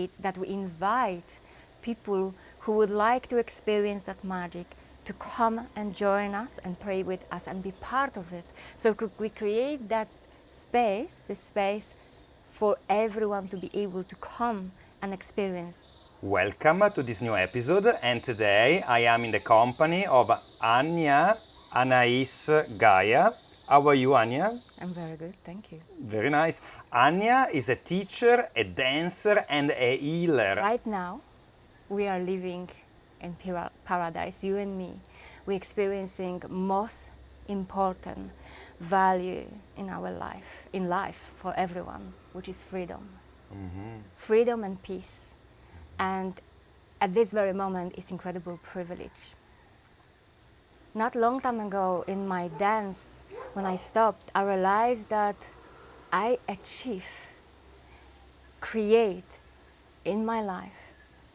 it's that we invite people who would like to experience that magic to come and join us and pray with us and be part of it. So we create that space, the space for everyone to be able to come and experience. Welcome to this new episode, and today I am in the company of Ania Anais Gaia. How are you, Anya? I'm very good, thank you. Very nice. Anya is a teacher, a dancer, and a healer. Right now, we are living in paradise, you and me. We're experiencing most important value in our life, in life for everyone, which is freedom. Mm-hmm. Freedom and peace. And at this very moment, it's incredible privilege. Not long time ago in my dance, when I stopped, I realized that I create in my life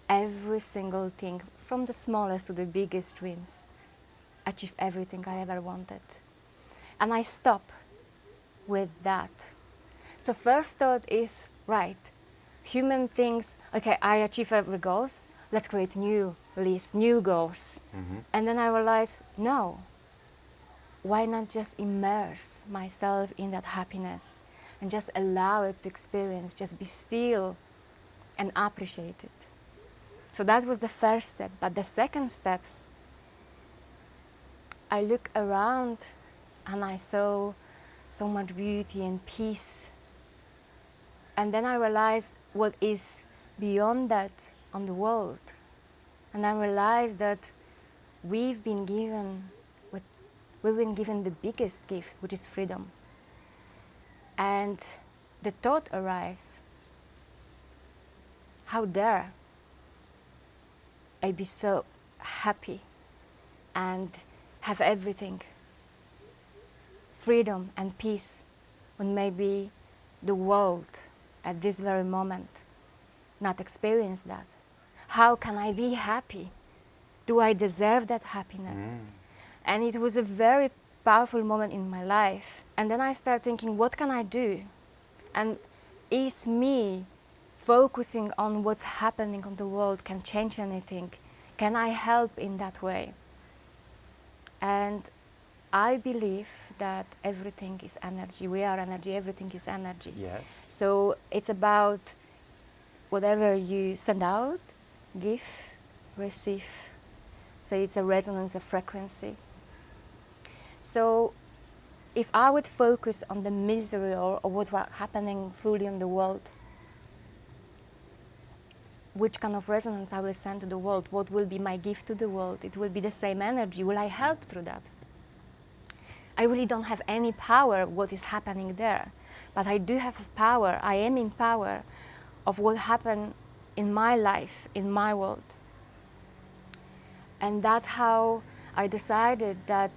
every single thing, from the smallest to the biggest dreams, achieve everything I ever wanted. And I stop with that. So first thought is, right, human things, okay, I achieve every goals, let's create new list, new goals. Mm-hmm. And then I realized, no, why not just immerse myself in that happiness and just allow it to experience, just be still and appreciate it. So that was the first step. But the second step, I looked around and I saw so much beauty and peace. And then I realized what is beyond that on the world. And I realized that we've been given the biggest gift, which is freedom. And the thought arises, how dare I be so happy and have everything, freedom and peace, when maybe the world at this very moment not experience that. How can I be happy? Do I deserve that happiness? And it was a very powerful moment in my life. And then I started thinking, what can I do? And is me focusing on what's happening on the world can change anything? Can I help in that way? And I believe that everything is energy. We are energy, everything is energy. Yes. So it's about whatever you send out, give, receive. So it's a resonance, a frequency. So if I would focus on the misery or what's happening fully in the world, which kind of resonance I will send to the world? What will be my gift to the world? It will be the same energy. Will I help through that? I really don't have any power what is happening there, but I do have power. I am in power of what happened in my life, in my world. And that's how I decided that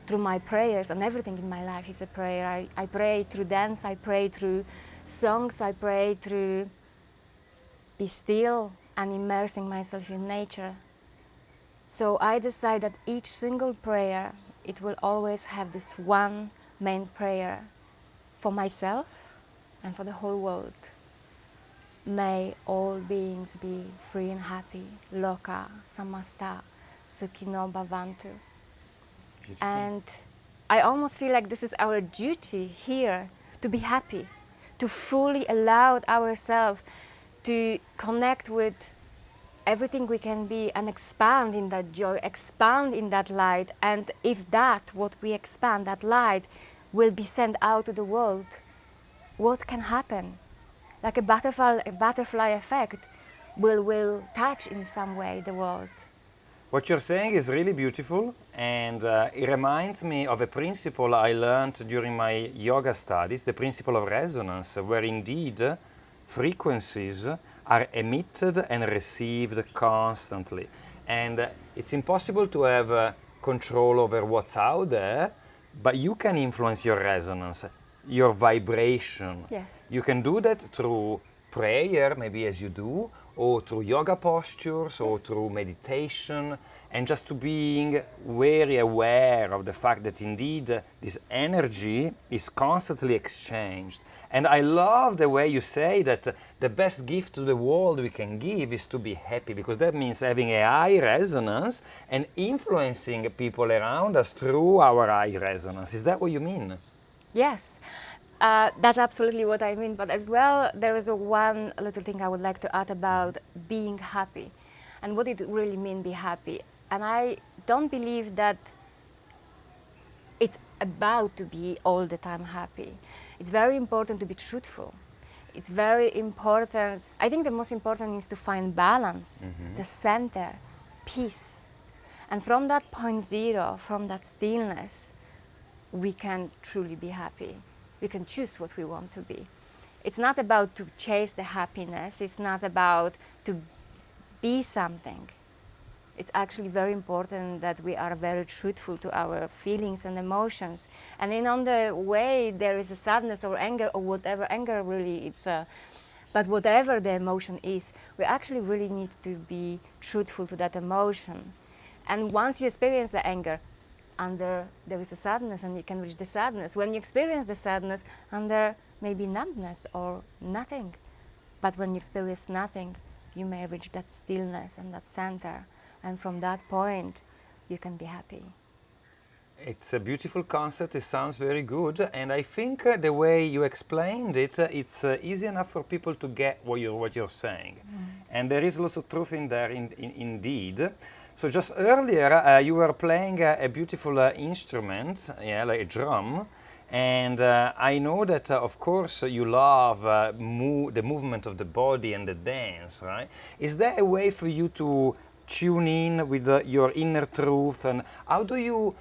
through my prayers, and everything in my life is a prayer. I pray through dance, I pray through songs, I pray through be still and immersing myself in nature. So I decide that each single prayer, it will always have this one main prayer for myself and for the whole world. May all beings be free and happy. Loka samasta sukhino bhavantu. Beautiful. And I almost feel like this is our duty here, to be happy, to fully allow ourselves to connect with everything we can be and expand in that joy, expand in that light. And if what we expand, that light, will be sent out to the world, what can happen? Like a butterfly effect will touch in some way the world. What you're saying is really beautiful, and it reminds me of a principle I learned during my yoga studies, the principle of resonance, where indeed frequencies are emitted and received constantly. And it's impossible to have control over what's out there, but you can influence your resonance, your vibration. Yes. You can do that through prayer, maybe as you do, or through yoga postures, or through meditation, and just to being very aware of the fact that indeed this energy is constantly exchanged. And I love the way you say that the best gift to the world we can give is to be happy, because that means having a high resonance and influencing people around us through our high resonance. Is that what you mean? Yes, that's absolutely what I mean. But as well, there is one little thing I would like to add about being happy and what it really means be happy. And I don't believe that it's about to be all the time happy. It's very important to be truthful. It's very important. I think the most important is to find balance, the center, peace. And from that point zero, from that stillness, we can truly be happy. We can choose what we want to be. It's not about to chase the happiness. It's not about to be something. It's actually very important that we are very truthful to our feelings and emotions. And then on the way there is a sadness or anger or whatever, anger really but whatever the emotion is, we actually really need to be truthful to that emotion. And once you experience the anger, there is a sadness, and you can reach the sadness. When you experience the sadness, there may be numbness or nothing. But when you experience nothing, you may reach that stillness and that center. And from that point, you can be happy. It's a beautiful concept. It sounds very good. And I think the way you explained it, it's easy enough for people to get what you're saying. And there is lots of truth in there, indeed. So just earlier, you were playing a beautiful instrument, like a drum. And I know that, of course, you love the movement of the body and the dance, right? Is there a way for you to tune in with your inner truth? And how do you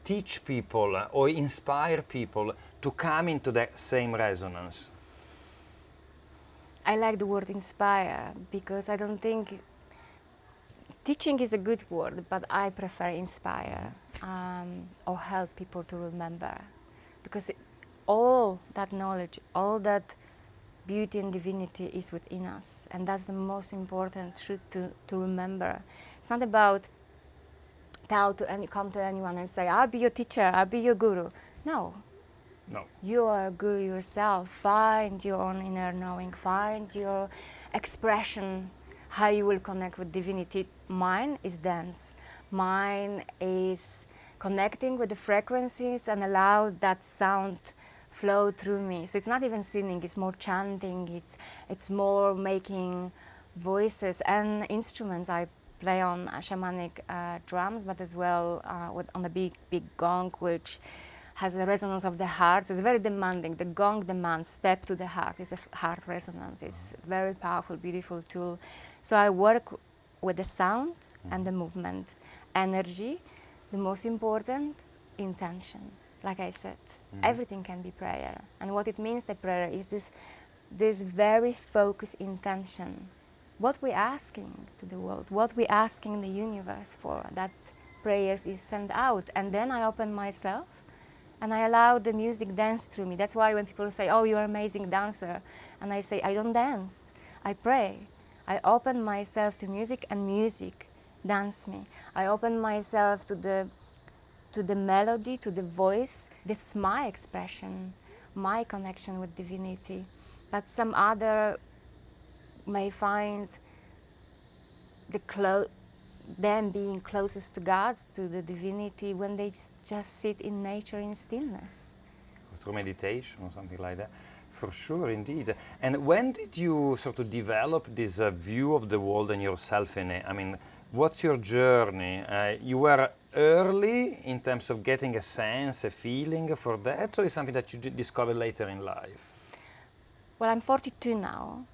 teach people or inspire people to come into that same resonance? I like the word inspire, because I don't think teaching is a good word, but I prefer inspire or help people to remember. Because all that knowledge, all that beauty and divinity is within us. And that's the most important truth to remember. It's not about come to anyone and say, I'll be your teacher, I'll be your guru. No. No. You are a guru yourself. Find your own inner knowing. Find your expression, how you will connect with divinity. Mine is dance. Mine is connecting with the frequencies and allow that sound flow through me. So it's not even singing, it's more chanting, it's more making voices and instruments. I play on shamanic drums, but as well on a big gong, which has the resonance of the heart. So it's very demanding. The gong demands step to the heart. It's a heart resonance. It's a very powerful, beautiful tool. So I work with the sound and the movement, energy. The most important, intention. Like I said, everything can be prayer. And what it means, the prayer, is this very focused intention. What we're asking to the world, what we're asking the universe for, that prayers is sent out. And then I open myself and I allow the music dance through me. That's why when people say, oh, you're an amazing dancer, and I say, I don't dance, I pray. I open myself to music, and music dance me. I open myself to the melody, to the voice. This is my expression, my connection with divinity. But some other may find them being closest to God, to the divinity, when they just sit in nature in stillness. Through meditation or something like that. For sure, indeed. And when did you sort of develop this view of the world and yourself in it? I mean, what's your journey? You were early in terms of getting a sense, a feeling for that, or is something that you discovered later in life? Well, I'm 42 now,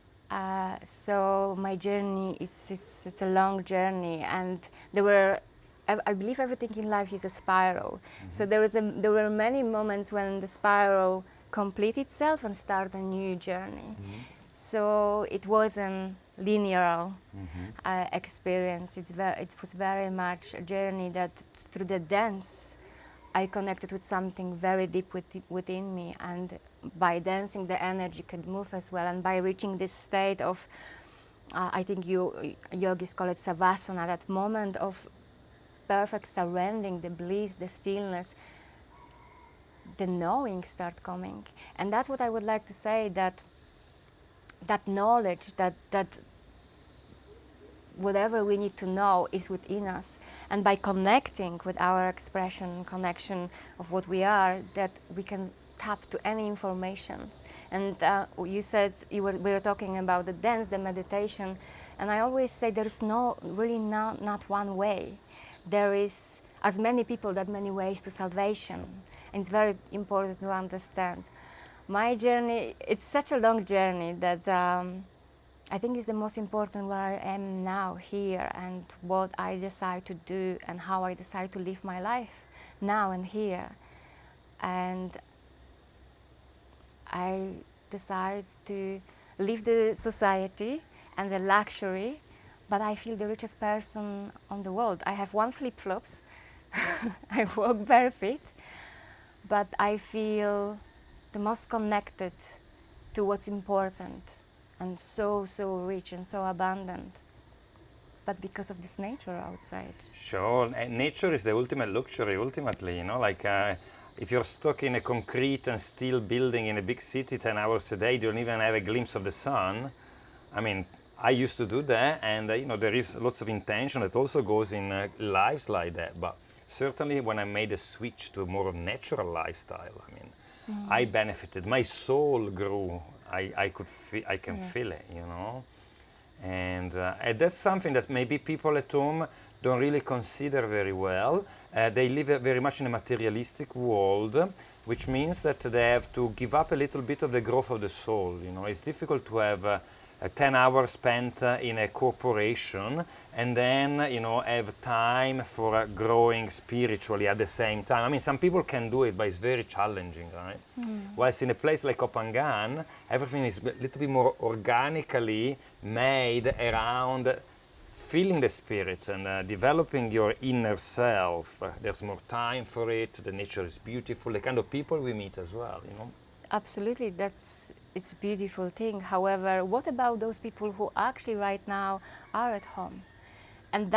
so my journey, it's a long journey, and I believe everything in life is a spiral. So there were many moments when the spiral completed itself and started a new journey. So it wasn't linear experience. It was very much a journey that through the dance I connected with something very deep within me, and by dancing the energy could move as well, and by reaching this state of I think yogis call it savasana, that moment of perfect surrendering, the bliss, the stillness, the knowing start coming. And that's what I would like to say, that knowledge, that whatever we need to know is within us. And by connecting with our expression, connection of what we are, that we can tap to any information. And you said we were talking about the dance, the meditation, and I always say there is not one way. There is as many people, that many ways to salvation, and it's very important to understand. My journey, it's such a long journey that I think it's the most important where I am now, here, and what I decide to do and how I decide to live my life now and here. And I decide to leave the society and the luxury, but I feel the richest person on the world. I have one flip-flops, I walk barefoot, but I feel the most connected to what's important, and so rich and so abundant. But because of this nature outside. Sure, and nature is the ultimate luxury, ultimately, you know, like if you're stuck in a concrete and steel building in a big city 10 hours a day, you don't even have a glimpse of the sun. I mean, I used to do that, and you know, there is lots of intention that also goes in lives like that. But certainly when I made a switch to a more natural lifestyle, I mean, I benefited. My soul grew. I can Yes. feel it, you know. And that's something that maybe people at home don't really consider very well. They live very much in a materialistic world, which means that they have to give up a little bit of the growth of the soul. You know, it's difficult to have 10 hours spent in a corporation and then, you know, have time for growing spiritually at the same time. I mean, some people can do it, but it's very challenging, right? Whilst in a place like Phangan, everything is a little bit more organically made around feeling the spirit and developing your inner self. There's more time for it, the nature is beautiful, the kind of people we meet as well, you know. Absolutely, it's a beautiful thing. However, what about those people who actually right now are at home? And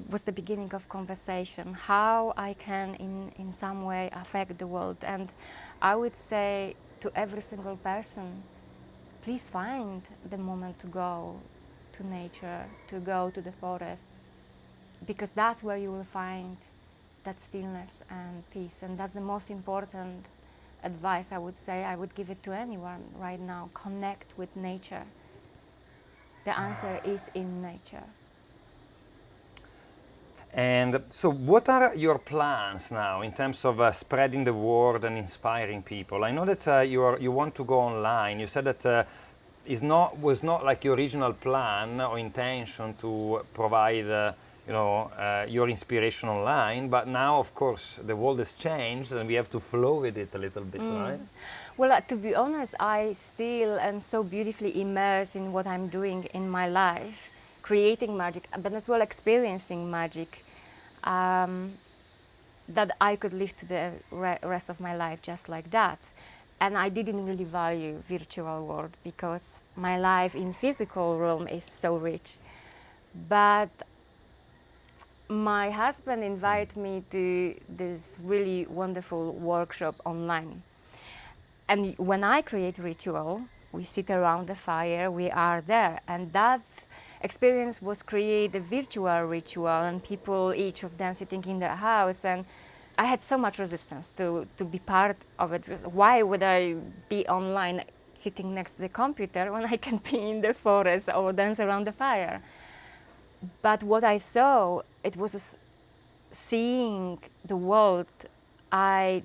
was the beginning of conversation, how I can in some way affect the world. And I would say to every single person, please find the moment to go to nature, to go to the forest, because that's where you will find that stillness and peace. And that's the most important advice I would say. I would give it to anyone right now. Connect with nature. The answer is in nature. And so what are your plans now in terms of spreading the word and inspiring people? I know that you want to go online. You said that was not like your original plan or intention to provide your inspiration online, but now, of course, the world has changed and we have to flow with it a little bit, right? Well, to be honest, I still am so beautifully immersed in what I'm doing in my life, creating magic, but as well experiencing magic, that I could live to the rest of my life just like that. And I didn't really value virtual world because my life in physical realm is so rich. But my husband invited me to this really wonderful workshop online. And when I create ritual, we sit around the fire, we are there. And that experience was create a virtual ritual and people, each of them sitting in their house. And I had so much resistance to be part of it. Why would I be online sitting next to the computer when I can be in the forest or dance around the fire? But what I saw, it was seeing the world I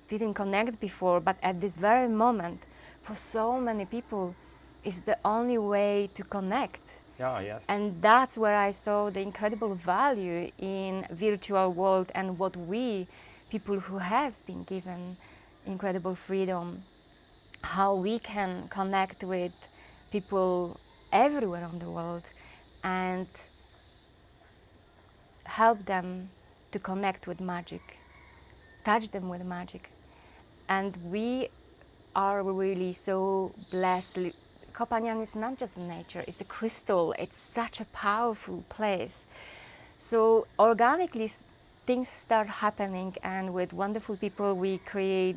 didn't connect before, but at this very moment, for so many people, is the only way to connect. Yeah, yes. And that's where I saw the incredible value in virtual world and what we, people who have been given incredible freedom, how we can connect with people everywhere on the world and help them to connect with magic, touch them with magic. And we are really so blessed Koh Phangan is not just nature, it's the crystal. It's such a powerful place. So organically, things start happening, and with wonderful people, we create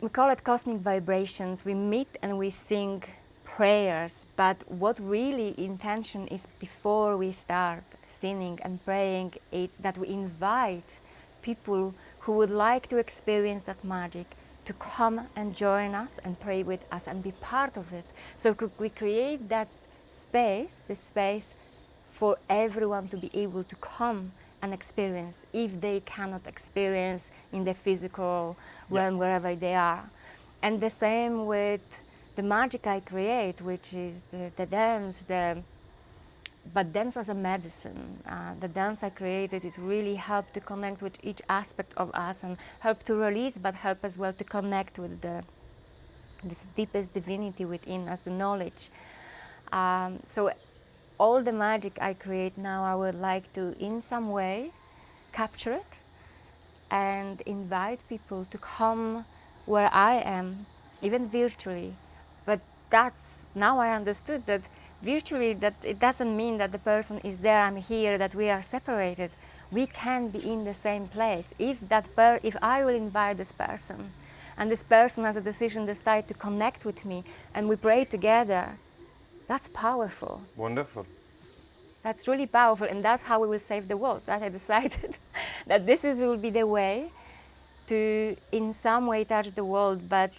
we call it cosmic vibrations. We meet and we sing prayers, but what really intention is before we start singing and praying, it's that we invite people who would like to experience that magic to come and join us and pray with us and be part of it. So we create that space, the space for everyone to be able to come and experience if they cannot experience in the physical realm wherever they are. And the same with the magic I create, which is the dance, but dance as a medicine. The dance I created is really help to connect with each aspect of us and help to release, but help as well to connect with this deepest divinity within us, the knowledge. So all the magic I create now, I would like to in some way capture it and invite people to come where I am, even virtually. But that's, now I understood that virtually, that it doesn't mean that the person is there, I'm here, that we are separated. We can be in the same place. If I will invite this person, and this person has a decision, decide to connect with me, and we pray together, that's powerful. Wonderful. That's really powerful, and that's how we will save the world. That I decided that this will be the way to, in some way, touch the world. But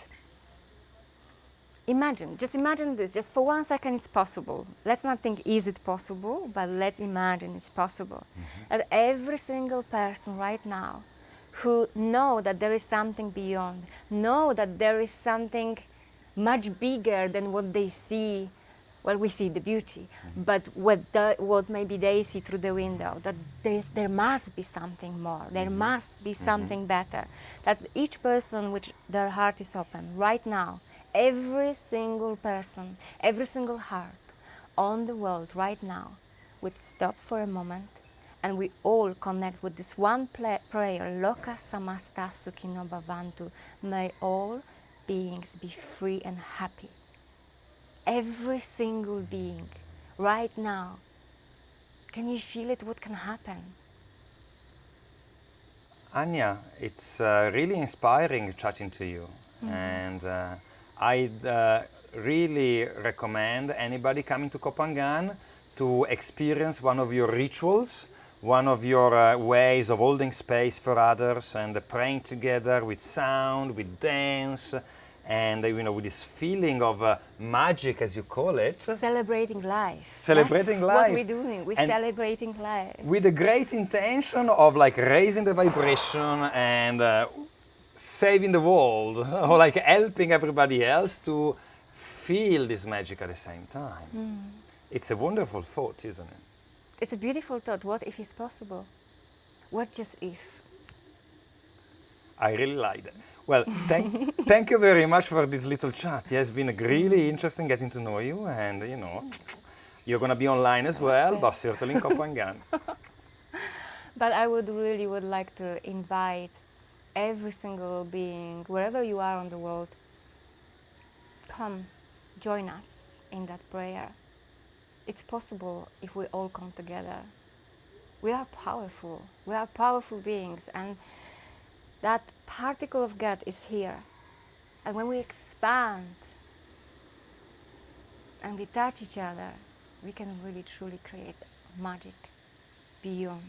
just imagine this, just for 1 second it's possible. Let's not think, is it possible, but let's imagine it's possible. That every single person right now who know that there is something beyond, know that there is something much bigger than what they see. Well, we see the beauty, but what maybe they see through the window, that there must be something more, there must be something better. That each person which their heart is open right now, every single person, every single heart on the world right now would stop for a moment, and we all connect with this one prayer, Loka samasta sukhino bhavantu, may all beings be free and happy. Every single being, right now. Can you feel it? What can happen? Anya, it's really inspiring chatting to you. And I'd really recommend anybody coming to Koh Phangan to experience one of your rituals, one of your ways of holding space for others and praying together with sound, with dance, and with this feeling of magic, as you call it. Celebrating life. Celebrating That's life. What we're doing, we're celebrating life. With a great intention of raising the vibration and saving the world, or helping everybody else to feel this magic at the same time. It's a wonderful thought, isn't it? It's a beautiful thought. What if it's possible? What just if? I really like that. Well, thank you very much for this little chat. It has been really interesting getting to know you, and you're going to be online as well, but certainly in Koh Phangan. But I would like to invite every single being, wherever you are on the world, come join us in that prayer. It's possible if we all come together. We are powerful. We are powerful beings, and that particle of God is here. And when we expand and we touch each other, we can really truly create magic beyond.